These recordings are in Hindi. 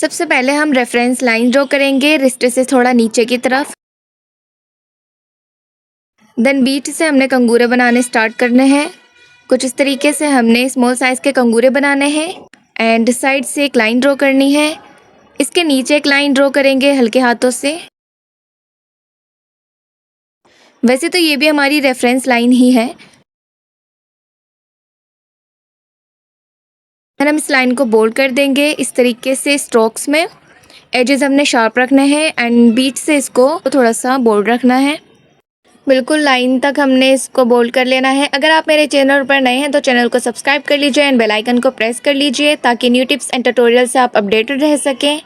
सबसे पहले हम रेफरेंस लाइन ड्रॉ करेंगे रिस्ट से थोड़ा नीचे की तरफ। देन बीट से हमने कंगूरे बनाने स्टार्ट करने हैं। कुछ इस तरीके से हमने स्मॉल साइज़ के कंगूरे बनाने हैं एंड साइड से एक लाइन ड्रॉ करनी है। इसके नीचे एक लाइन ड्रॉ करेंगे हल्के हाथों से। वैसे तो ये भी हमारी रेफरेंस लाइन ही है। फिर हम इस लाइन को बोल्ड कर देंगे इस तरीके से स्ट्रोक्स में। एजेस हमने शार्प रखने हैं एंड बीच से इसको थोड़ा सा बोल्ड रखना है। बिल्कुल लाइन तक हमने इसको बोल्ड कर लेना है। अगर आप मेरे चैनल पर नए हैं तो चैनल को सब्सक्राइब कर लीजिए एंड बेल आइकन को प्रेस कर लीजिए ताकि न्यू टिप्स एंड ट्यूटोरियल से आप अपडेटेड रह सकें।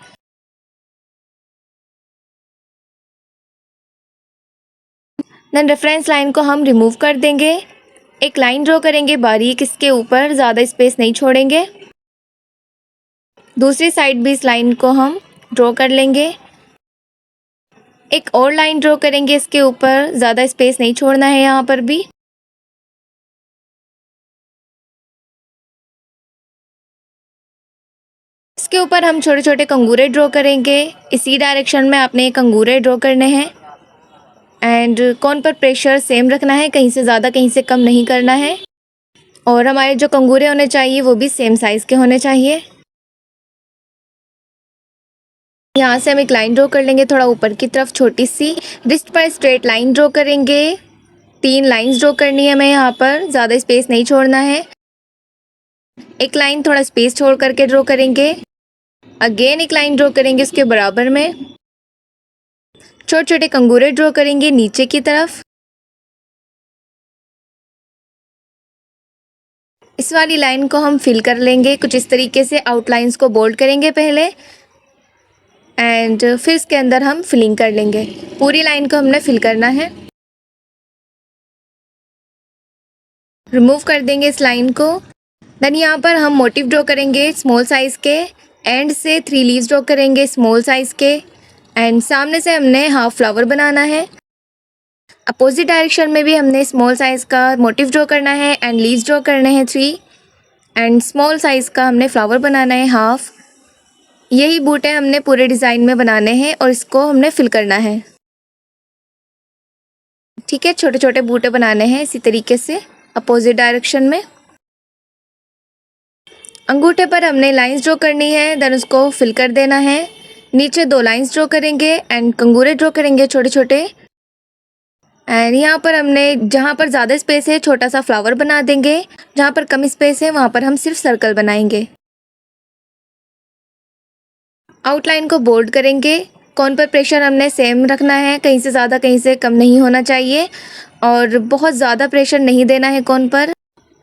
देन रेफरेंस लाइन को हम रिमूव कर देंगे। एक लाइन ड्रॉ करेंगे बारीक, इसके ऊपर ज़्यादा स्पेस नहीं छोड़ेंगे। दूसरी साइड भी इस लाइन को हम ड्रॉ कर लेंगे। एक और लाइन ड्रॉ करेंगे इसके ऊपर, ज़्यादा स्पेस नहीं छोड़ना है यहाँ पर भी। इसके ऊपर हम छोटे छोटे कंगूरे ड्रॉ करेंगे। इसी डायरेक्शन में आपने कंगूरे ड्रॉ करने हैं एंड कॉन पर प्रेशर सेम रखना है, कहीं से ज़्यादा कहीं से कम नहीं करना है। और हमारे जो कंगूरे होने चाहिए वो भी सेम साइज़ के होने चाहिए। यहाँ से हम एक लाइन ड्रॉ कर लेंगे थोड़ा ऊपर की तरफ छोटी सी। रिस्ट पर स्ट्रेट लाइन ड्रॉ करेंगे। 3 लाइंस ड्रॉ करनी है हमें यहाँ पर, ज़्यादा स्पेस नहीं छोड़ना है। एक लाइन थोड़ा स्पेस छोड़ करके ड्रॉ करेंगे। अगेन एक लाइन ड्रॉ करेंगे उसके बराबर में। छोटे छोटे कंगूरे ड्रॉ करेंगे नीचे की तरफ। इस वाली लाइन को हम फिल कर लेंगे कुछ इस तरीके से। आउटलाइंस को बोल्ड करेंगे पहले एंड फिर इसके अंदर हम फिलिंग कर लेंगे। पूरी लाइन को हमने फिल करना है। रिमूव कर देंगे इस लाइन को। देन यहाँ पर हम मोटिव ड्रॉ करेंगे स्मॉल साइज़ के। एंड से 3 लीव्स ड्रॉ करेंगे स्मॉल साइज़ के एंड सामने से हमने हाफ फ्लावर बनाना है। अपोजिट डायरेक्शन में भी हमने स्मॉल साइज़ का मोटिव ड्रॉ करना है एंड लीव्स ड्रॉ करने हैं 3 एंड स्मॉल साइज़ का हमने फ्लावर बनाना है हाफ। यही बूटे हमने पूरे डिज़ाइन में बनाने हैं और इसको हमने फिल करना है। ठीक है, छोटे छोटे बूटे बनाने हैं इसी तरीके से अपोजिट डायरेक्शन में। अंगूठे पर हमने लाइंस ड्रॉ करनी है, देन उसको फिल कर देना है। नीचे 2 लाइंस ड्रॉ करेंगे एंड कंगूरे ड्रॉ करेंगे छोटे छोटे। एंड यहाँ पर हमने जहाँ पर ज़्यादा स्पेस है छोटा सा फ्लावर बना देंगे, जहाँ पर कम स्पेस है वहाँ पर हम सिर्फ सर्कल बनाएंगे। आउटलाइन को बोल्ड करेंगे। कॉन पर प्रेशर हमने सेम रखना है, कहीं से ज़्यादा कहीं से कम नहीं होना चाहिए और बहुत ज़्यादा प्रेशर नहीं देना है कॉन पर।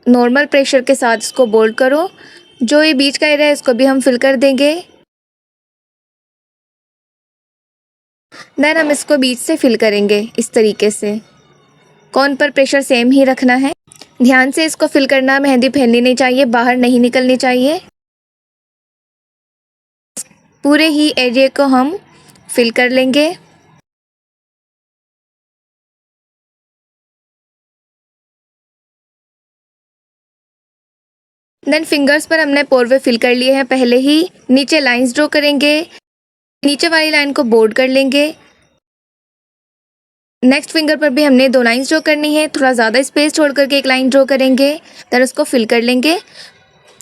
नॉर्मल प्रेशर के साथ इसको बोल्ड करो। जो ये बीच का एरिया है इसको भी हम फिल कर देंगे। देन हम इसको बीच से फिल करेंगे इस तरीके से। कॉन पर प्रेशर सेम ही रखना है। ध्यान से इसको फिल करना, मेहंदी फैलनी नहीं चाहिए, बाहर नहीं निकलनी चाहिए। पूरे ही एरिया को हम फिल कर लेंगे। देन फिंगर्स पर हमने पोरवे फिल कर लिए हैं पहले ही। नीचे लाइंस ड्रॉ करेंगे। नीचे वाली लाइन को बोल्ड कर लेंगे। नेक्स्ट फिंगर पर भी हमने 2 लाइंस ड्रॉ करनी है। थोड़ा ज़्यादा स्पेस छोड़ करके एक लाइन ड्रॉ करेंगे, देन उसको फिल कर लेंगे।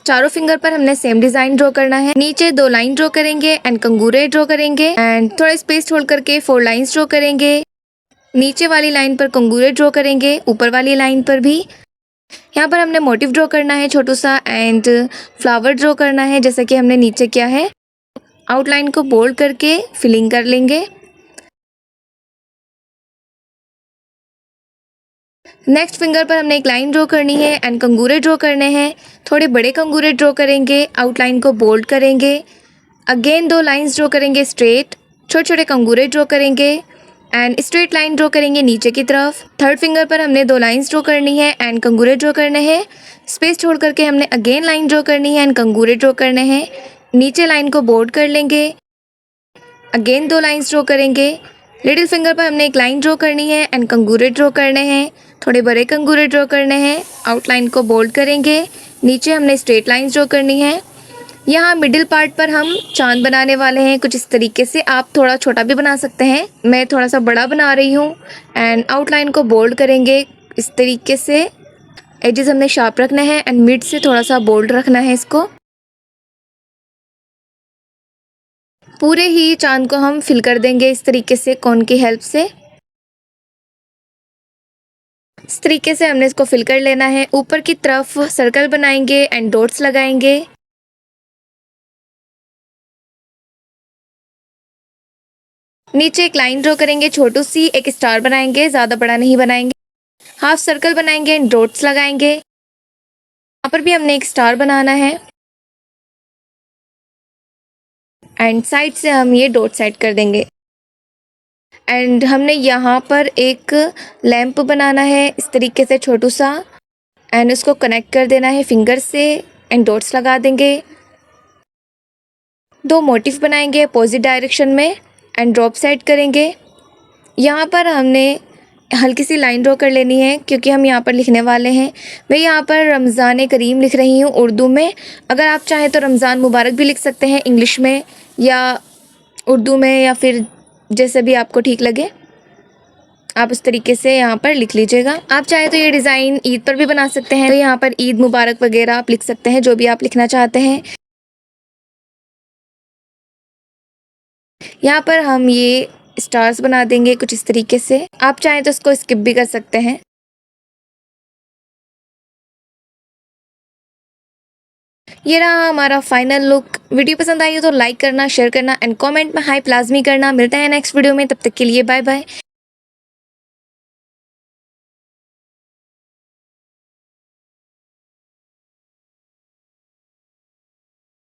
चारों फिंगर पर हमने सेम डिज़ाइन ड्रॉ करना है। नीचे 2 लाइन ड्रॉ करेंगे एंड कंगूरे ड्रॉ करेंगे एंड थोड़ा स्पेस छोड़ करके 4 लाइंस ड्रॉ करेंगे। नीचे वाली लाइन पर कंगूरे ड्रॉ करेंगे, ऊपर वाली लाइन पर भी। यहाँ पर हमने मोटिव ड्रॉ करना है छोटू सा एंड फ्लावर ड्रॉ करना है जैसे कि हमने नीचे किया है। आउटलाइन को बोल्ड करके फिलिंग कर लेंगे। नेक्स्ट फिंगर पर हमने एक लाइन ड्रॉ करनी है एंड कंगूरे ड्रॉ करने हैं। थोड़े बड़े कंगूरे ड्रॉ करेंगे। आउटलाइन को बोल्ड करेंगे। अगेन 2 लाइंस ड्रॉ करेंगे स्ट्रेट। छोटे छोटे कंगूरे ड्रॉ करेंगे एंड स्ट्रेट लाइन ड्रॉ करेंगे नीचे की तरफ। थर्ड फिंगर पर हमने 2 लाइंस ड्रॉ करनी है एंड कंगूरे ड्रॉ करने हैं। स्पेस छोड़ करके हमने अगेन लाइन ड्रॉ करनी है एंड कंगूरे ड्रॉ करने हैं। नीचे लाइन को बोल्ड कर लेंगे। अगेन 2 लाइंस ड्रॉ करेंगे। लिटिल फिंगर पर हमने एक लाइन ड्रॉ करनी है एंड कंगूरे ड्रॉ करने हैं। थोड़े बड़े कंगूरे ड्रॉ करने हैं। आउटलाइन को बोल्ड करेंगे। नीचे हमने स्ट्रेट लाइंस ड्रॉ करनी है। यहाँ मिडिल पार्ट पर हम चांद बनाने वाले हैं कुछ इस तरीके से। आप थोड़ा छोटा भी बना सकते हैं, मैं थोड़ा सा बड़ा बना रही हूँ। एंड आउटलाइन को बोल्ड करेंगे इस तरीके से। एजेस हमने शार्प रखना है एंड मिड से थोड़ा सा बोल्ड रखना है इसको। पूरे ही चांद को हम फिल कर देंगे इस तरीके से कोन की हेल्प से। इस तरीके से हमने इसको फिल कर लेना है। ऊपर की तरफ सर्कल बनाएंगे एंड डॉट्स लगाएंगे। नीचे एक लाइन ड्रॉ करेंगे छोटी सी, एक स्टार बनाएंगे, ज़्यादा बड़ा नहीं बनाएंगे। हाफ सर्कल बनाएंगे एंड डॉट्स लगाएंगे। यहाँ पर भी हमने एक स्टार बनाना है एंड साइड से हम ये डॉट सेट कर देंगे। एंड हमने यहाँ पर एक लैंप बनाना है इस तरीके से छोटू सा, एंड उसको कनेक्ट कर देना है फिंगर से एंड डॉट्स लगा देंगे। दो मोटिफ बनाएंगे अपोजिट डायरेक्शन में एंड ड्रॉप सेट करेंगे। यहाँ पर हमने हल्की सी लाइन ड्रॉ कर लेनी है क्योंकि हम यहाँ पर लिखने वाले हैं। मैं यहाँ पर रमज़ान करीम लिख रही हूँ उर्दू में। अगर आप चाहें तो रमज़ान मुबारक भी लिख सकते हैं इंग्लिश में या उर्दू में, या फिर जैसे भी आपको ठीक लगे आप उस तरीके से यहाँ पर लिख लीजिएगा। आप चाहे तो ये डिज़ाइन ईद पर भी बना सकते हैं, तो यहाँ पर ईद मुबारक वगैरह आप लिख सकते हैं, जो भी आप लिखना चाहते हैं। यहाँ पर हम ये स्टार्स बना देंगे कुछ इस तरीके से। आप चाहें तो इसको स्किप भी कर सकते हैं। ये रहा हमारा फाइनल लुक। वीडियो पसंद आई हो तो लाइक करना, शेयर करना एंड कमेंट में हाई प्लाज्मी करना। मिलते हैं नेक्स्ट वीडियो में, तब तक के लिए बाय बाय।